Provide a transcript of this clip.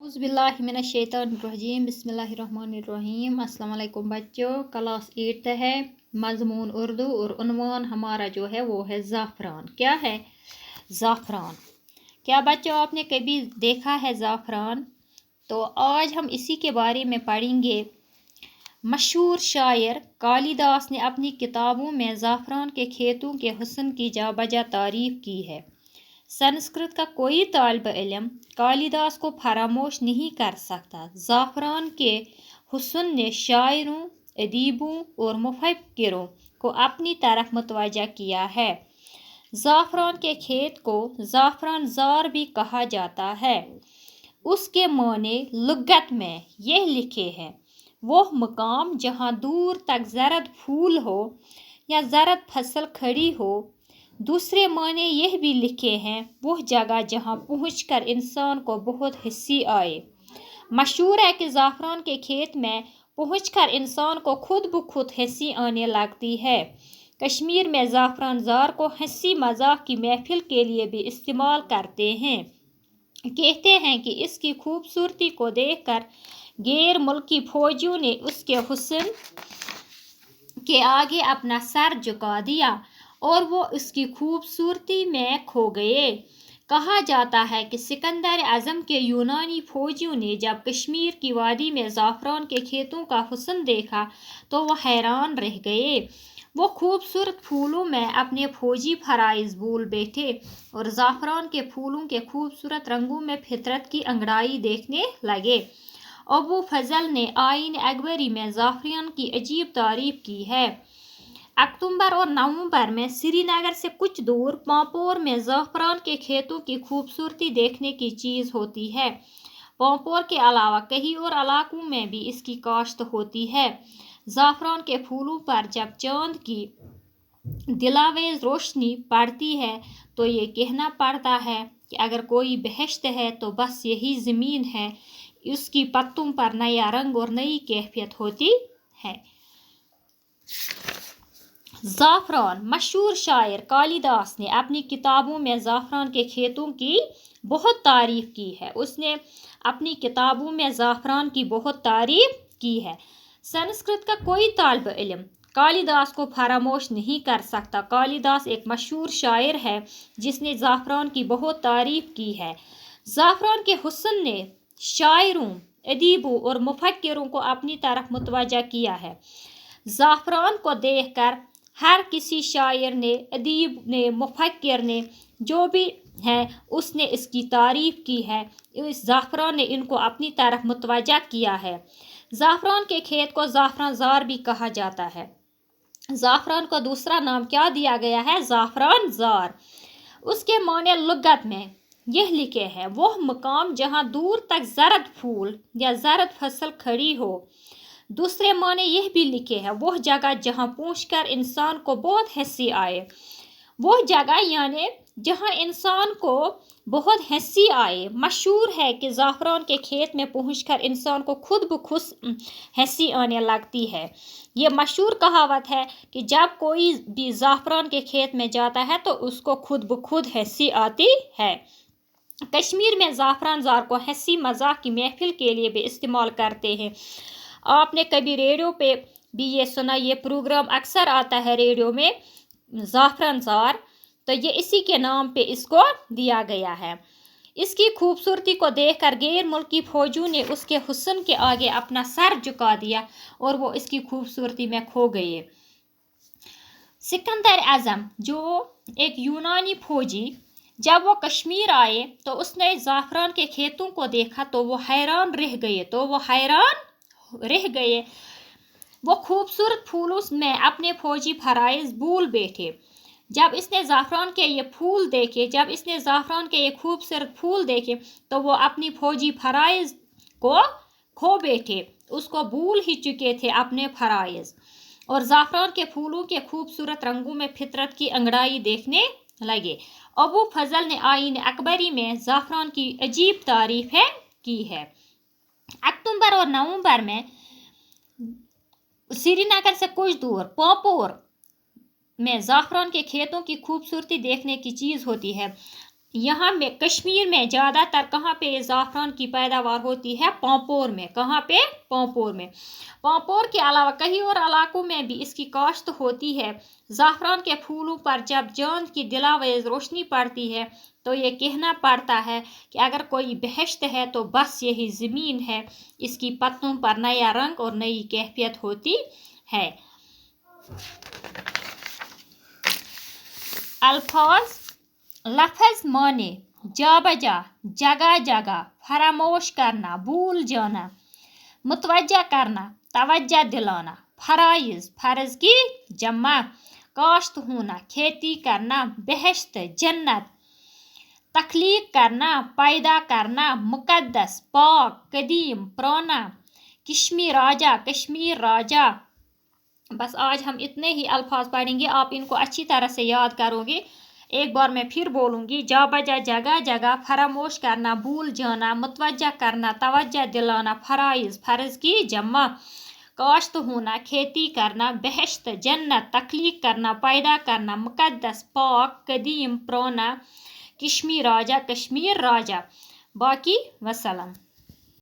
औज़ुबिल्लाहिमिनश्शैतानिर्रजीम बिस्मिल्लाहिर्रहमानिर्रहीम। अस्सलाम वालेकुम बच्चों, क्लास 8 है, मज़मून उर्दू और उन्वान हमारा जो है वो है ज़ाफ़रान। क्या है ज़ाफ़रान? क्या बच्चों आपने कभी देखा है ज़ाफ़रान? तो आज हम इसी के बारे में पढ़ेंगे। मशहूर शायर कालिदास ने अपनी किताबों में ज़ाफ़रान के खेतों के हुस्न की जाबजा तारीफ़ की है। संस्कृत का कोई तालिब इल्म कालिदास को फरामोश नहीं कर सकता। ज़ाफ़रान के हुस्न ने शायरों, अदीबों और मुफक्किरों को अपनी तरफ मुतवज्जा किया है। ज़ाफ़रान के खेत को ज़ाफ़रान ज़ार भी कहा जाता है। उसके माने लुगत में यह लिखे हैं: वो मकाम जहाँ दूर तक ज़रद फूल हो या ज़रद फसल खड़ी हो। दूसरे माने यह भी लिखे हैं: वह जगह जहाँ पहुंचकर इंसान को बहुत हंसी आए। मशहूर है कि ज़ाफ़रान के खेत में पहुंचकर इंसान को खुद ब खुद हंसी आने लगती है। कश्मीर में ज़ाफ़रान ज़ार को हंसी मजाक की महफिल के लिए भी इस्तेमाल करते हैं। कहते हैं कि इसकी खूबसूरती को देखकर गैर मुल्की फौजियों ने उसके हुस्न के आगे अपना सर झुका दिया और वो उसकी खूबसूरती में खो गए। कहा जाता है कि सिकंदर आज़म के यूनानी फौजियों ने जब कश्मीर की वादी में ज़ाफ़रान के खेतों का हुस्न देखा तो वह हैरान रह गए। वो खूबसूरत फूलों में अपने फौजी फराइज़ भूल बैठे और ज़ाफ़रान के फूलों के खूबसूरत रंगों में फितरत की अंगड़ाई देखने लगे। अबू फजल ने आईन अकबरी में ज़ाफ़रान की अजीब तारीफ़ की है। अक्टूबर और नवंबर में श्रीनगर से कुछ दूर पांपोर में ज़ाफ़रान के खेतों की खूबसूरती देखने की चीज़ होती है। पांपोर के अलावा कई और इलाकों में भी इसकी काश्त होती है। ज़ाफ़रान के फूलों पर जब चांद की दिलावेज रोशनी पड़ती है तो ये कहना पड़ता है कि अगर कोई बहश्त है तो बस यही ज़मीन है। उसकी पत्तों पर नया रंग और नई कैफियत होती है। ज़ाफ़रान। मशहूर शायर कालिदास ने अपनी किताबों में ज़ाफ़रान के खेतों की बहुत तारीफ़ की है। उसने अपनी किताबों में ज़ाफ़रान की बहुत तारीफ़ की है। संस्कृत का कोई तालिब इल्म कालिदास को फरामोश नहीं कर सकता। कालिदास एक मशहूर शायर है जिसने ज़ाफ़रान की बहुत तारीफ़ की है। ज़ाफ़रान के हुस्न ने शायरों, अदीबों और मुफक्किरों को अपनी तरफ मुतवज्जा किया है। ज़ाफ़रान को देखकर हर किसी शायर ने, अदीब ने, मुफक्किर ने, जो भी है उसने इसकी तारीफ़ की है। इस ज़ाफ़रान ने इनको अपनी तरफ मुतवज्जा किया है। ज़ाफ़रान के खेत को ज़ाफ़रान ज़ार भी कहा जाता है। ज़ाफ़रान को दूसरा नाम क्या दिया गया है? ज़ाफ़रान ज़ार। उसके माने लुगत में यह लिखे हैं: वह मकाम जहाँ दूर तक ज़रद फूल या ज़रद फसल खड़ी हो। दूसरे माने यह भी लिखे हैं: वह जगह जहाँ पहुंचकर इंसान को बहुत हंसी आए। वह जगह यानी जहाँ इंसान को बहुत हंसी आए। मशहूर है कि ज़ाफ़रान के खेत में पहुंचकर इंसान को खुद ब खुद हंसी आने लगती है। ये मशहूर कहावत है कि जब कोई भी ज़ाफ़रान के खेत में जाता है तो उसको खुद ब खुद हंसी आती है। कश्मीर में ज़ाफ़रान ज़ार को हंसी मजाक की महफिल के लिए भी इस्तेमाल करते हैं। आपने कभी रेडियो पे भी ये सुना, ये प्रोग्राम अक्सर आता है रेडियो में, ज़ाफ़रान ज़ार। तो ये इसी के नाम पे इसको दिया गया है। इसकी खूबसूरती को देखकर गैर मुल्की फौजियों ने उसके हुस्न के आगे अपना सर झुका दिया और वो इसकी खूबसूरती में खो गए। सिकंदर आज़म जो एक यूनानी फौजी, जब वो कश्मीर आए तो उसने ज़ाफ़रान के खेतों को देखा तो वो हैरान रह गए। वो खूबसूरत फूलों में अपने फौजी फराइज़ भूल बैठे। जब इसने ज़ाफ़रान के ये खूबसूरत फूल देखे तो वो अपनी फौजी फराइज़ को खो बैठे। उसको भूल ही चुके थे अपने फराइज़ और ज़ाफ़रान के फूलों के खूबसूरत रंगों में फितरत की अंगड़ाई देखने लगे। अबू फजल ने आईन अकबरी में ज़ाफ़रान की अजीब तारीफ़ की है। अक्टूबर और नवंबर में श्रीनगर से कुछ दूर पांपोर में ज़ाफ़रान के खेतों की खूबसूरती देखने की चीज़ होती है। यहाँ में कश्मीर में ज़्यादातर कहाँ पे ज़ाफ़रान की पैदावार होती है? पांपोर में। कहाँ पे? पांपोर में। पांपोर के अलावा कई और इलाकों में भी इसकी काश्त होती है। ज़ाफ़रान के फूलों पर जब चाँद की दिलावेज रोशनी पड़ती है तो ये कहना पड़ता है कि अगर कोई बहश्त है तो बस यही ज़मीन है। इसकी पत्तों पर नया रंग और नई कैफियत होती है। अल्फाज लफ्ज़ माने जा बजा, जगह जगह, फरामोश करना, भूल जाना, मुतवज्जा करना, तवज्जा दिलाना, फराइज फ़र्ज की जमा, काश्त होना, खेती करना, बहश्त जन्नत, तख्लीक करना, पैदा करना, मुकद्दस पाक कदीम पुराना, कश्मीर राजा। बस आज हम इतने ही अल्फाज पढ़ेंगे, आप इनको अच्छी तरह से याद करोगे। एक बार मैं फिर बोलूँगी, जा बजा, जगह जगह, फरामोश करना, भूल जाना, मुतवज्जा करना, तवज्जा दिलाना, फराइज फ़र्ज की जमा, काश्त होना, खेती करना, बहश्त जन्नत, तख्लीक करना, पैदा करना, मुकद्दस पाक कदीम पुराना, कश्मीर राजा। बाकी वसलम।